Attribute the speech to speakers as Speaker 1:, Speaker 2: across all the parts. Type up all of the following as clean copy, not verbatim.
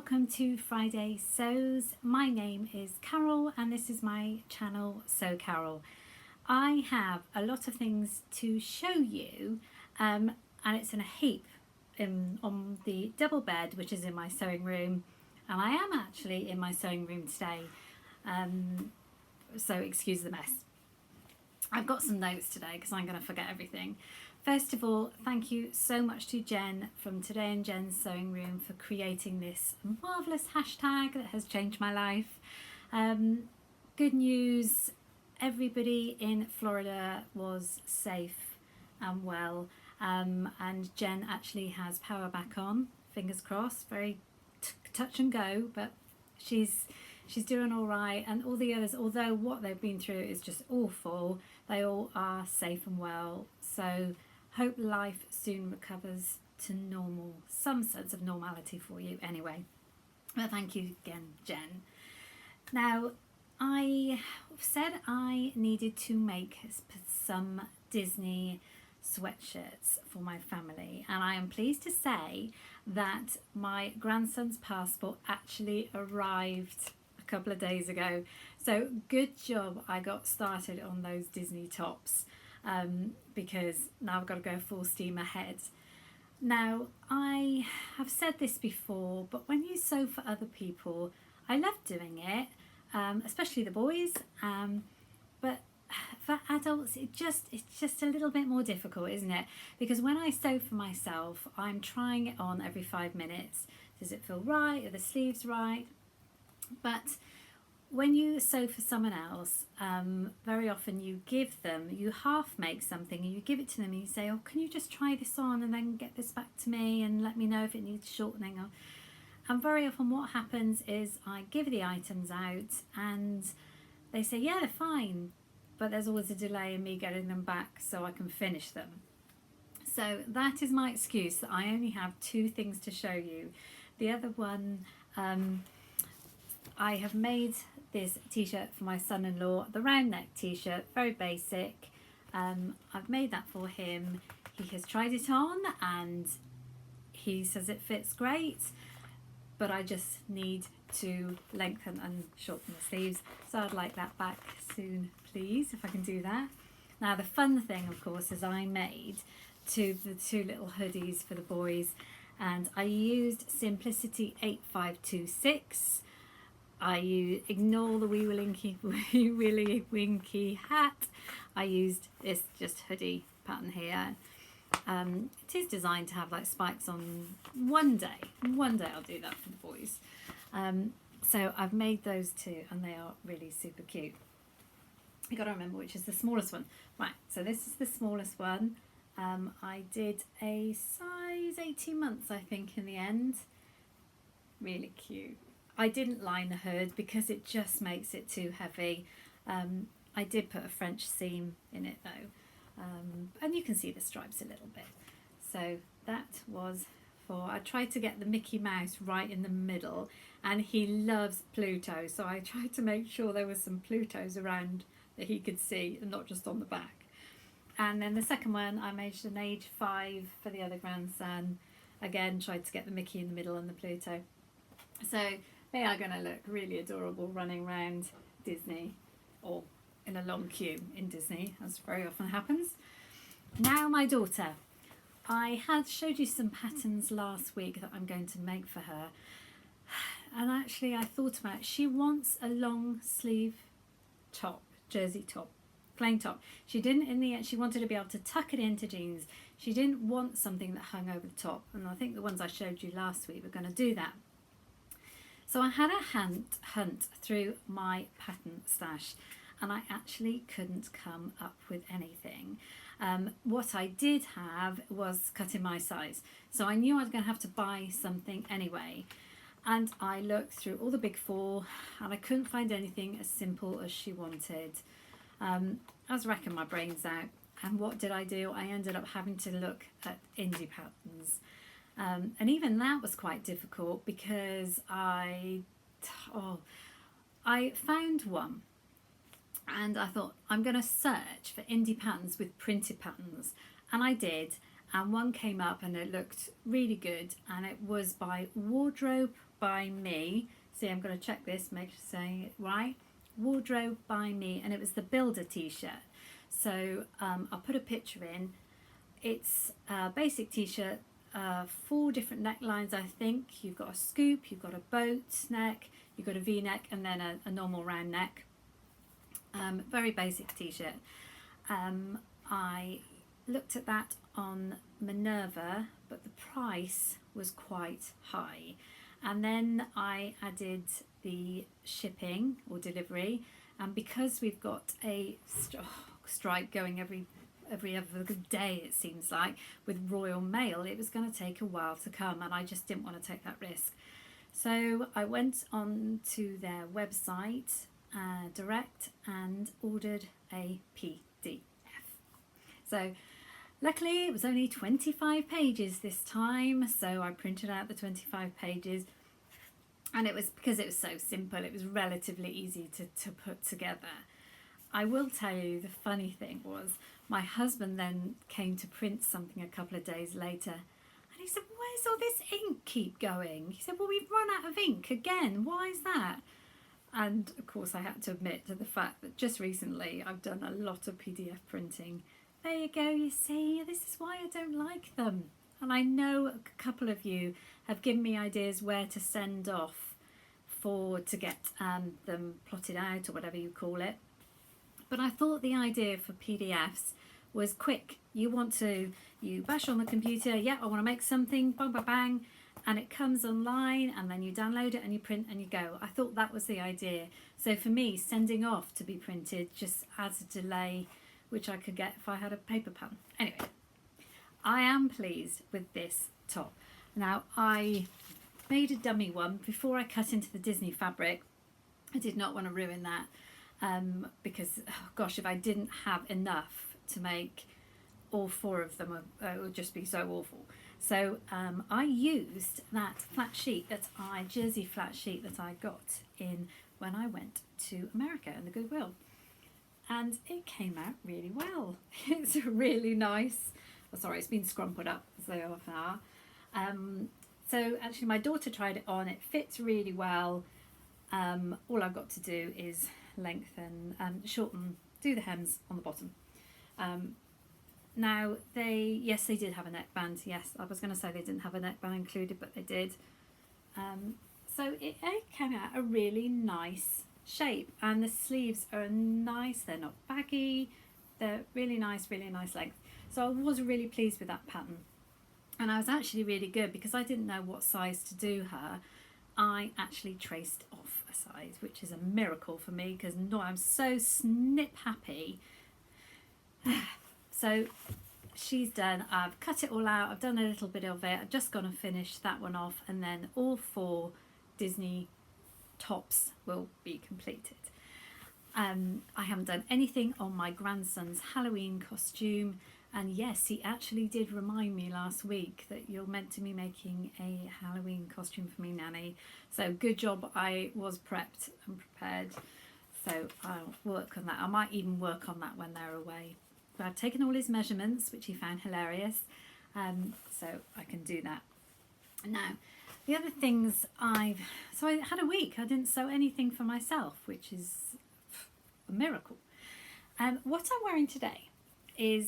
Speaker 1: welcome to Friday Sews. My name is Carole and this is my channel Sew Carole. I have a lot of things to show you and it's in a heap on the double bed which is in my sewing room, and I am actually in my sewing room today, so excuse the mess. I've got some notes today because I'm going to forget everything. First of all, thank you so much to Jen from Today in Jen's Sewing Room for creating this marvellous hashtag that has changed my life. Good news, everybody in Florida was safe and well, and Jen actually has power back on, fingers crossed, very touch and go, but she's doing all right, and all the others, although what they've been through is just awful, they all are safe and well. So hope life soon recovers to normal, some sense of normality for you anyway. But thank you again, Jen. Now, I said I needed to make some Disney sweatshirts for my family, and I am pleased to say that my grandson's passport actually arrived a couple of days ago. So good job I got started on those Disney tops. Because now I've got to go full steam ahead. Now, I have said this before, but when you sew for other people, I love doing it, especially the boys, but for adults it's just a little bit more difficult, isn't it? Because when I sew for myself, I'm trying it on every 5 minutes. Does it feel right? Are the sleeves right? But when you sew for someone else, very often you half make something and you give it to them and you say, oh, can you just try this on and then get this back to me and let me know if it needs shortening. And very often what happens is I give the items out and they say, yeah, they're fine, but there's always a delay in me getting them back so I can finish them. So that is my excuse, that I only have 2 things to show you. The other one, I have made this t-shirt for my son-in-law, the round neck t-shirt, very basic. I've made that for him. He has tried it on and he says it fits great, but I just need to lengthen and shorten the sleeves, so I'd like that back soon, please, if I can do that. Now the fun thing, of course, is I made the 2 little hoodies for the boys, and I used Simplicity 8526. Ignore the wee willy winky hat. I used this just hoodie pattern here. It is designed to have like spikes on. One day I'll do that for the boys. So I've made those 2 and they are really super cute. You got to remember which is the smallest one. Right, so this is the smallest one. I did a size 18 months, I think, in the end. Really cute. I didn't line the hood because it just makes it too heavy. I did put a French seam in it though, and you can see the stripes a little bit. So that was I tried to get the Mickey Mouse right in the middle, and he loves Pluto, so I tried to make sure there was some Plutos around that he could see and not just on the back. And then the second one I made an age 5 for the other grandson. Again, tried to get the Mickey in the middle and the Pluto. So they are going to look really adorable running around Disney, or in a long queue in Disney, as very often happens. Now my daughter. I had showed you some patterns last week that I'm going to make for her. And actually I thought about it. She wants a long sleeve top, jersey top, plain top. She didn't, in the end, she wanted to be able to tuck it into jeans. She didn't want something that hung over the top. And I think the ones I showed you last week were going to do that. So I had a hunt through my pattern stash and I actually couldn't come up with anything. What I did have was cut in my size. So I knew I was going to have to buy something anyway. And I looked through all the big 4 and I couldn't find anything as simple as she wanted. I was racking my brains out. And what did I do? I ended up having to look at Indie Patterns. And even that was quite difficult because I found one and I thought I'm going to search for Indie Patterns with printed patterns, and I did, and one came up and it looked really good, and it was by by Me. See, I'm going to check this, make sure I'm saying it right. Wardrobe by Me, and it was the Builder t-shirt. So I'll put a picture in. It's a basic t-shirt, 4 different necklines, I think. You've got a scoop, you've got a boat neck, you've got a v-neck, and then a normal round neck. Very basic t-shirt. I looked at that on Minerva, but the price was quite high. And then I added the shipping or delivery, and because we've got a strike going every other day, it seems like, with Royal Mail, it was going to take a while to come, and I just didn't want to take that risk. So I went on to their website direct and ordered a PDF. So luckily it was only 25 pages this time, so I printed out the 25 pages, and it was, because it was so simple, it was relatively easy to put together. I will tell you, the funny thing was, my husband then came to print something a couple of days later, and he said, "Where's all this ink keep going?" He said, "Well, we've run out of ink again. Why is that?" And of course I had to admit to the fact that just recently I've done a lot of PDF printing. There you go, you see, this is why I don't like them. And I know a couple of you have given me ideas where to send off to get them plotted out, or whatever you call it. But I thought the idea for PDFs was quick. You bash on the computer, yeah, I want to make something, bang, bang, bang, and it comes online, and then you download it and you print and you go. I thought that was the idea. So for me, sending off to be printed just adds a delay, which I could get if I had a paper pen. Anyway, I am pleased with this top. Now, I made a dummy one before I cut into the Disney fabric. I did not want to ruin that because, oh gosh, if I didn't have enough to make all 4 of them, it would just be so awful. So I used that jersey flat sheet that I got in when I went to America in the Goodwill. And it came out really well. It's really nice. Oh, sorry, it's been scrumpled up as they often are. So actually my daughter tried it on. It fits really well. All I've got to do is lengthen, shorten, do the hems on the bottom. Now they did have a neckband. Yes, I was going to say they didn't have a neckband included, but they did. So it came out a really nice shape, and the sleeves are nice. They're not baggy. They're really nice length. So I was really pleased with that pattern, and I was actually really good because I didn't know what size to do her. I actually traced off a size, which is a miracle for me because I'm so snip happy. So she's done. I've cut it all out. I've done a little bit of it. I've just gone and finished that one off, and then all 4 Disney tops will be completed. I haven't done anything on my grandson's Halloween costume, and yes, he actually did remind me last week that you're meant to be making a Halloween costume for me, Nanny. So good job, I was prepped and prepared. So I'll work on that. I might even work on that when they're away. But I've taken all his measurements, which he found hilarious, so I can do that. Now, the other things I had a week. I didn't sew anything for myself, which is a miracle. What I'm wearing today is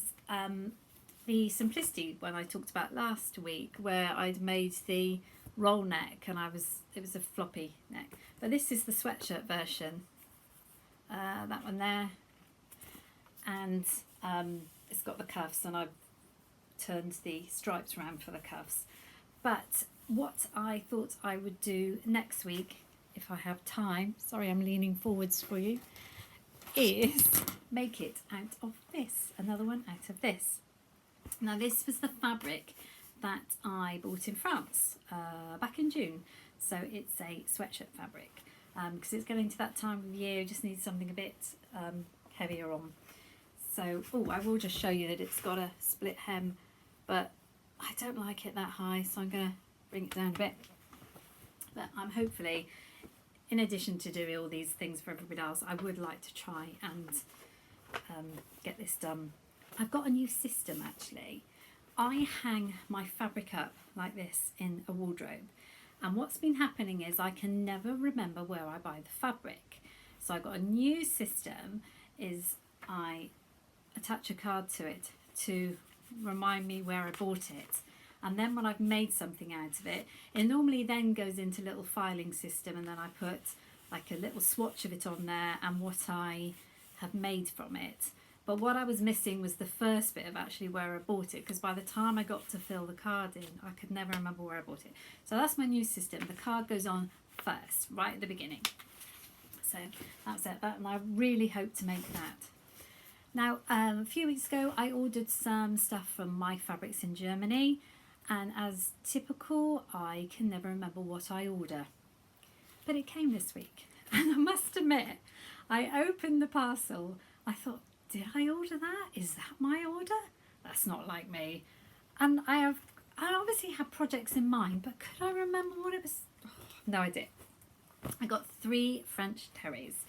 Speaker 1: the Simplicity one I talked about last week, where I'd made the roll neck and it was a floppy neck. But this is the sweatshirt version, that one there, and it's got the cuffs, and I've turned the stripes around for the cuffs. But what I thought I would do next week, if I have time, sorry I'm leaning forwards for you, is make it out of this, another one out of this. Now this was the fabric that I bought in France back in June, so it's a sweatshirt fabric because it's getting to that time of year, just need something a bit heavier on. So, I will just show you that it's got a split hem, but I don't like it that high, so I'm going to bring it down a bit. But I'm hopefully, in addition to doing all these things for everybody else, I would like to try and get this done. I've got a new system actually. I hang my fabric up like this in a wardrobe, And what's been happening is I can never remember where I buy the fabric. So I got a new system, is I attach a card to it to remind me where I bought it. And then when I've made something out of it, it normally then goes into a little filing system, and then I put like a little swatch of it on there and what I have made from it. But what I was missing was the first bit of actually where I bought it, because by the time I got to fill the card in, I could never remember where I bought it. So that's my new system. The card goes on first, right at the beginning. So that's it, and I really hope to make that. Now, a few weeks ago, I ordered some stuff from My Fabrics in Germany, and as typical, I can never remember what I order. But it came this week, and I must admit, I opened the parcel. I thought, did I order that? Is that my order? That's not like me. And I obviously had projects in mind, but could I remember what it was? Oh, no idea. I got 3 French terries.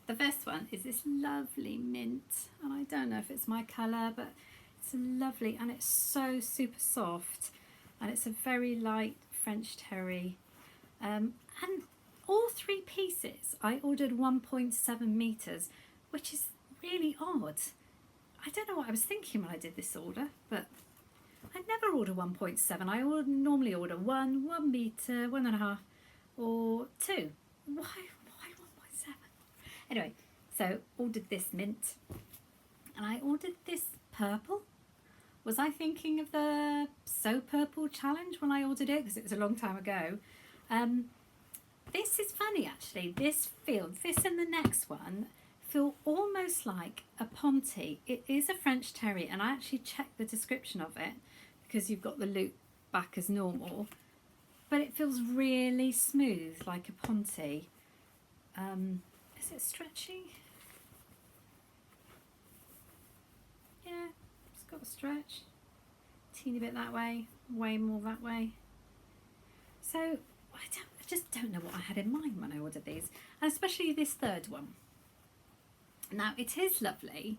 Speaker 1: The first one is this lovely mint, and I don't know if it's my colour, but it's lovely, and it's so super soft, and it's a very light French terry. And all 3 pieces, I ordered 1.7 metres, which is really odd. I don't know what I was thinking when I did this order, but I never order 1.7. I normally order 1 metre, 1.5, or 2. Why 1.7? Anyway, so ordered this mint, and I ordered this purple. Was I thinking of the So Purple challenge when I ordered it? Because it was a long time ago. This is funny actually. This and the next one feel almost like a ponte. It is a French terry, and I actually checked the description of it because you've got the loop back as normal, but it feels really smooth like a ponte. Is it stretchy? Yeah, it's got a stretch. Teeny bit that way, way more that way. So I just don't know what I had in mind when I ordered these, and especially this third one. Now it is lovely,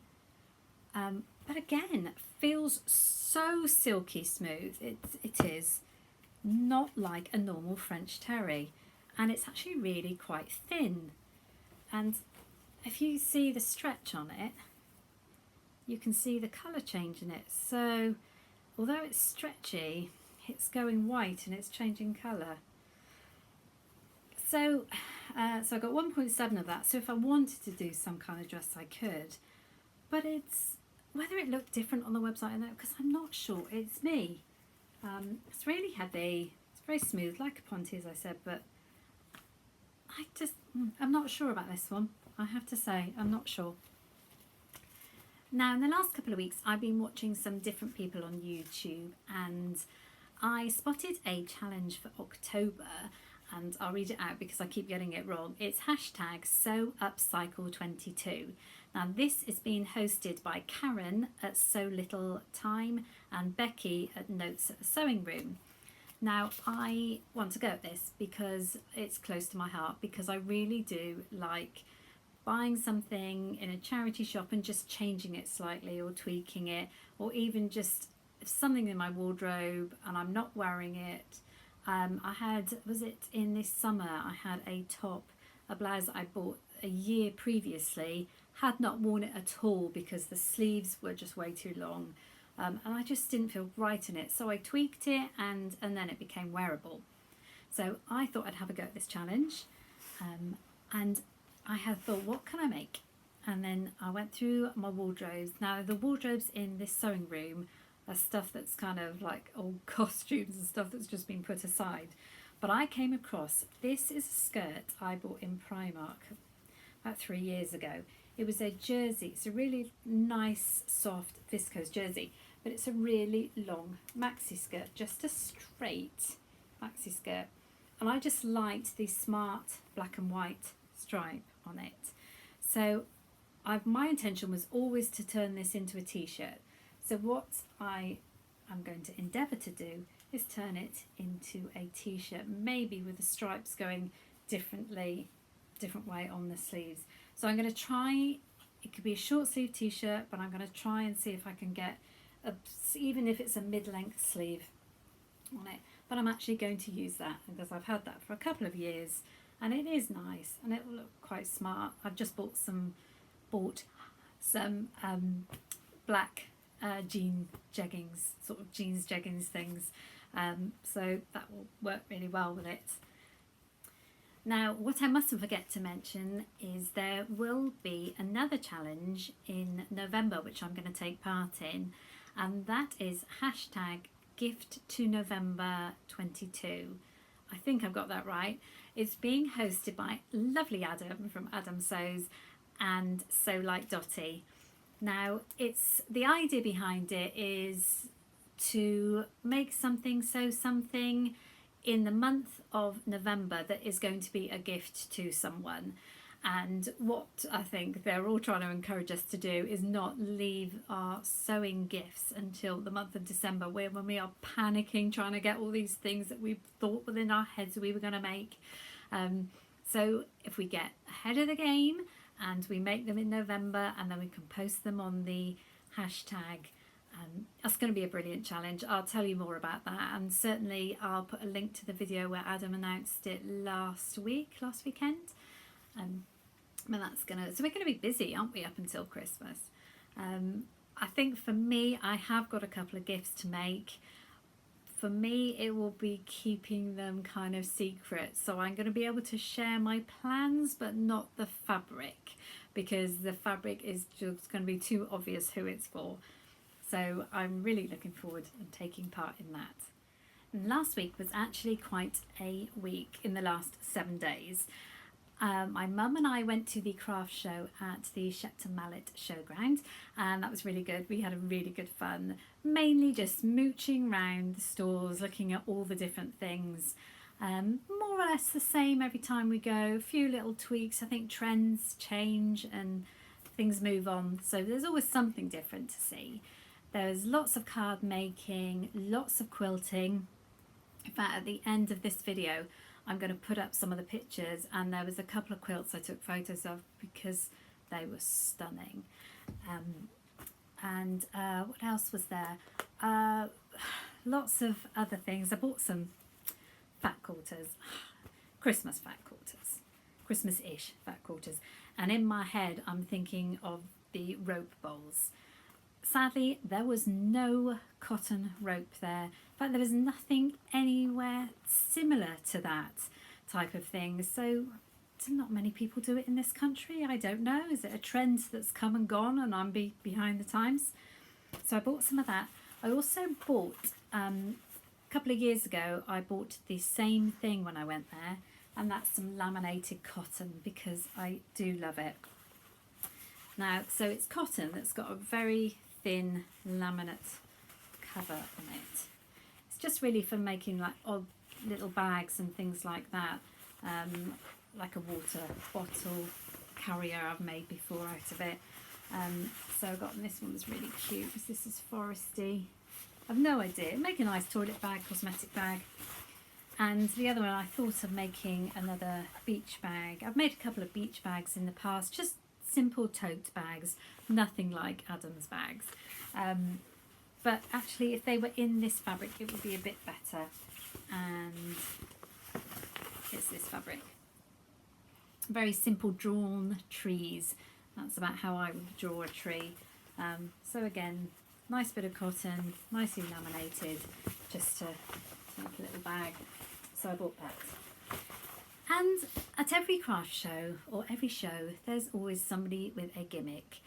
Speaker 1: but again, feels so silky smooth. It is not like a normal French terry, and it's actually really quite thin. And if you see the stretch on it, you can see the colour change in it. So although it's stretchy, it's going white and it's changing colour. So I got 1.7 of that. So if I wanted to do some kind of dress, I could. But it's whether it looked different on the website or not, because I'm not sure. It's me. It's really heavy. It's very smooth, like a ponte, as I said. But I'm not sure about this one. I have to say, I'm not sure. Now, in the last couple of weeks, I've been watching some different people on YouTube, and I spotted a challenge for October, and I'll read it out because I keep getting it wrong. It's hashtag #SewUpCycle22. Now, this is being hosted by Karen at Sew Little Time and Becky at Notes at the Sewing Room. Now, I want to go at this because it's close to my heart, because I really do like buying something in a charity shop and just changing it slightly or tweaking it, or even just something in my wardrobe and I'm not wearing it. Was it in this summer, I had a blouse that I bought a year previously, had not worn it at all because the sleeves were just way too long, and I just didn't feel right in it, so I tweaked it and then it became wearable. So I thought I'd have a go at this challenge, and I had thought, what can I make? And then I went through my wardrobes. Now, the wardrobes in this sewing room are stuff that's kind of like old costumes and stuff that's just been put aside. But I came across, this is a skirt I bought in Primark about 3 years ago. It was a jersey. It's a really nice, soft viscose jersey, but it's a really long maxi skirt, just a straight maxi skirt. And I just liked the smart black and white stripe on it. So my intention was always to turn this into a t-shirt. So what I am going to endeavour to do is turn it into a t-shirt, maybe with the stripes going different way on the sleeves. So I'm going to try, it could be a short sleeve t-shirt, but I'm going to try and see if I can get even if it's a mid-length sleeve on it. but I'm actually going to use that because I've had that for a couple of years and it is nice and it will look quite smart. I've just bought some black jean jeggings, sort of jeans jeggings things, so that will work really well with it. Now, what I mustn't forget to mention is there will be another challenge in November which I'm going to take part in, and that is hashtag gift to November 22. I think I've got that right. It's being hosted by lovely Adam from Adam Sews and So Like Dotty. Now, it's the idea behind it is to make something in the month of November that is going to be a gift to someone. And what I think they're all trying to encourage us to do is not leave our sewing gifts until the month of December, when we are panicking trying to get all these things that we thought within our heads we were going to make. So if we get ahead of the game and we make them in November and then we can post them on the hashtag, that's going to be a brilliant challenge. I'll tell you more about that, and certainly I'll put a link to the video where Adam announced it last weekend. But that's so we're going to be busy, aren't we, up until Christmas. I think for me, I have got a couple of gifts to make. For me, it will be keeping them kind of secret, so I'm going to be able to share my plans but not the fabric, because the fabric is just going to be too obvious who it's for. So I'm really looking forward to taking part in that. And last week was actually quite a week in the last 7 days. My mum and I went to the craft show at the Shepton Mallet Showground, and that was really good. We had a really good fun, mainly just mooching around the stores, looking at all the different things. More or less the same every time we go, a few little tweaks. I think trends change and things move on, so there's always something different to see. There's lots of card making, lots of quilting. In fact, at the end of this video I'm going to put up some of the pictures, and there was a couple of quilts I took photos of because they were stunning. What else was there? Lots of other things. I bought some fat quarters, Christmas fat quarters, Christmas-ish fat quarters, and in my head I'm thinking of the rope bowls. Sadly, there was no cotton rope there. In fact, there was nothing anywhere similar to that type of thing. So, do not many people do it in this country? I don't know. Is it a trend that's come and gone and I'm behind the times? So I bought some of that. I also bought, a couple of years ago, I bought the same thing when I went there. And that's some laminated cotton because I do love it. Now, so it's cotton that's got a very thin laminate cover on it. It's just really for making like odd little bags and things like that, like a water bottle carrier I've made before out of it. So I got this one, was really cute because this is foresty. I've no idea. It'd make a nice toilet bag, cosmetic bag. And the other one, I thought of making another beach bag. I've made a couple of beach bags in the past, just simple tote bags, nothing like Adam's bags. But actually, if they were in this fabric, it would be a bit better. And it's this fabric. Very simple drawn trees. That's about how I would draw a tree. So again, nice bit of cotton, nicely laminated, just to make a little bag. So I bought that. And at every craft show or every show, there's always somebody with a gimmick.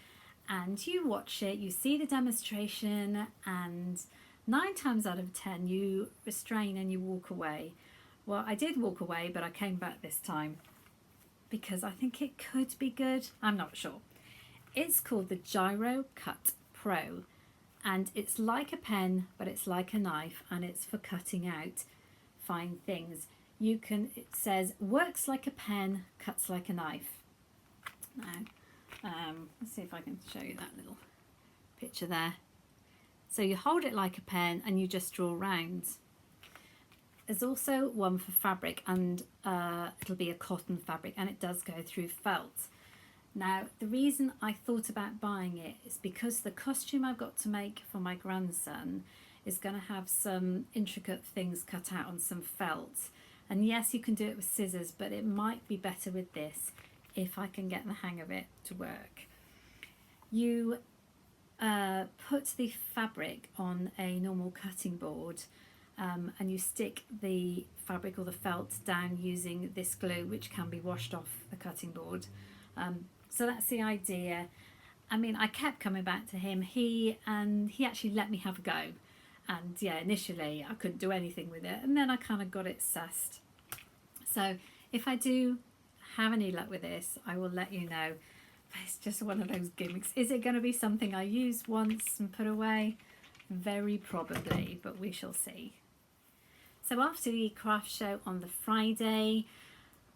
Speaker 1: And you watch it, you see the demonstration, and 9 times out of 10 you restrain and you walk away. Well, I did walk away, but I came back this time because I think it could be good. I'm not sure. It's called the Gyro Cut Pro, and it's like a pen, but it's like a knife, and it's for cutting out fine things. It says, works like a pen, cuts like a knife. Now, let's see if I can show you that little picture there. So you hold it like a pen and you just draw rounds. There's also one for fabric, and it'll be a cotton fabric, and it does go through felt. Now, the reason I thought about buying it is because the costume I've got to make for my grandson is going to have some intricate things cut out on some felt. And yes, you can do it with scissors, but it might be better with this if I can get the hang of it to work. You put the fabric on a normal cutting board, and you stick the fabric or the felt down using this glue, which can be washed off the cutting board. So that's the idea. I mean, I kept coming back to him. He actually let me have a go. And yeah, initially I couldn't do anything with it, and then I kind of got it sussed. So if I do have any luck with this, I will let you know. But it's just one of those gimmicks. Is it going to be something I use once and put away? Very probably, but we shall see. So after the craft show on the Friday,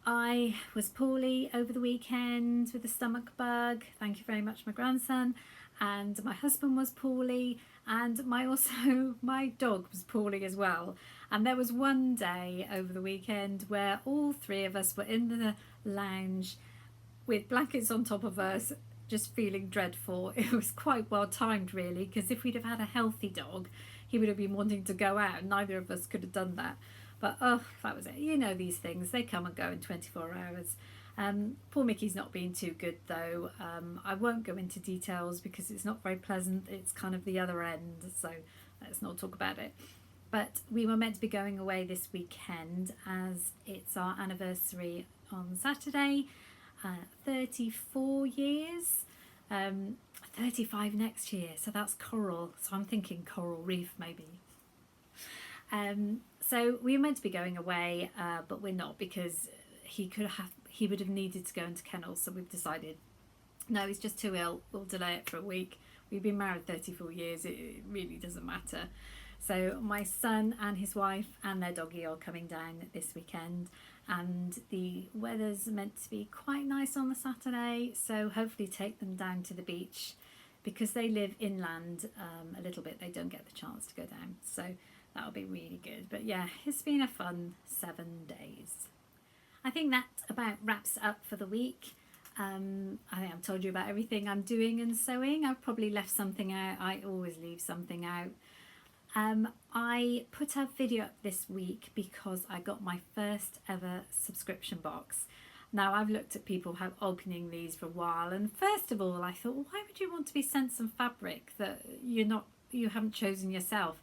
Speaker 1: I was poorly over the weekend with a stomach bug. Thank you very much, my grandson. And my husband was poorly, and my dog was poorly as well. And there was one day over the weekend where all three of us were in the lounge with blankets on top of us, just feeling dreadful. It was quite well timed, really, because if we'd have had a healthy dog, he would have been wanting to go out. Neither of us could have done that. But oh, that was it. You know these things, they come and go in 24 hours. Poor Mickey's not been too good though. I won't go into details because it's not very pleasant. It's kind of the other end, so let's not talk about it. But we were meant to be going away this weekend as it's our anniversary on Saturday. 34 years, 35 next year, so that's Carole. So I'm thinking Coral Reef maybe. So we were meant to be going away, but we're not, because he would have needed to go into kennels. So we've decided, no, he's just too ill. We'll delay it for a week. We've been married 34 years. It really doesn't matter. So my son and his wife and their doggy are coming down this weekend, and the weather's meant to be quite nice on the Saturday. So hopefully take them down to the beach, because they live inland a little bit. They don't get the chance to go down. So that'll be really good. But yeah, it's been a fun 7 days. I think that about wraps up for the week. I think I've told you about everything I'm doing and sewing. I've probably left something out. I always leave something out. I put a video up this week because I got my first ever subscription box. Now, I've looked at people opening these for a while, and first of all I thought, well, why would you want to be sent some fabric that you haven't chosen yourself?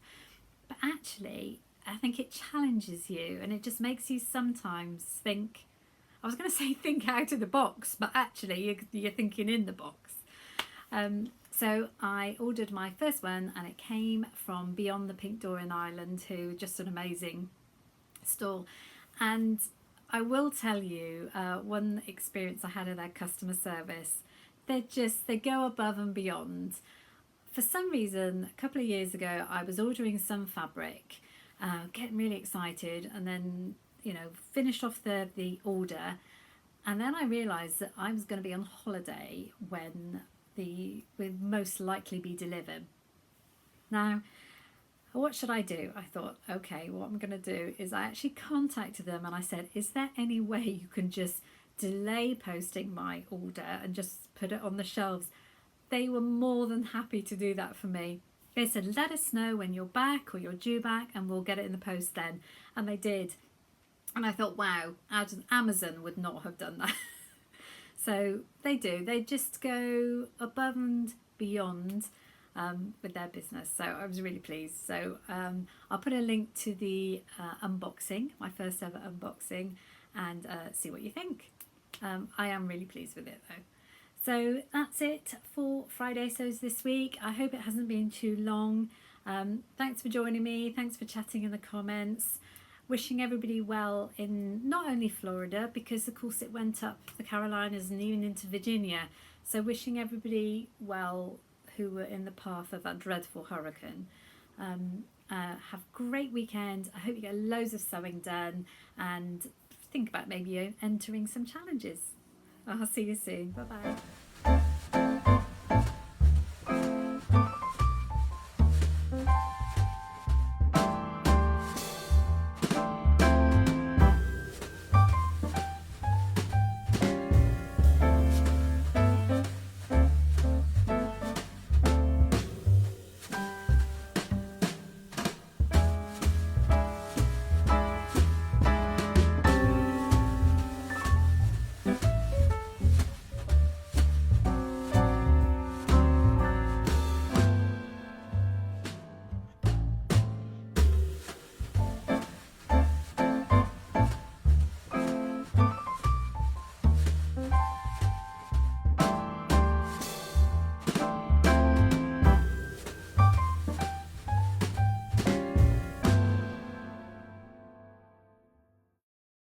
Speaker 1: But actually, I think it challenges you, and it just makes you sometimes think, I was going to say think out of the box, but actually you're thinking in the box. So I ordered my first one, and it came from Beyond the Pink Door in Ireland, who are just an amazing store. And I will tell you, one experience I had of their customer service, they go above and beyond. For some reason, a couple of years ago, I was ordering some fabric, getting really excited, and then, finished off the order. And then I realised that I was going to be on holiday when would most likely be delivered. Now, what should I do? I thought, okay, what I'm going to do is I actually contacted them, and I said, is there any way you can just delay posting my order and just put it on the shelves? They were more than happy to do that for me. They said, let us know when you're back or you're due back, and we'll get it in the post then. And they did. And I thought, wow, Amazon would not have done that. So they do. They just go above and beyond with their business. So I was really pleased. So I'll put a link to the unboxing, my first ever unboxing, and see what you think. I am really pleased with it though. So that's it for Friday Sews this week. I hope it hasn't been too long. Thanks for joining me. Thanks for chatting in the comments. Wishing everybody well in not only Florida, because of course it went up the Carolinas and even into Virginia. So wishing everybody well who were in the path of that dreadful hurricane. Have a great weekend. I hope you get loads of sewing done, and think about maybe entering some challenges. I'll see you soon. Bye bye. Bye.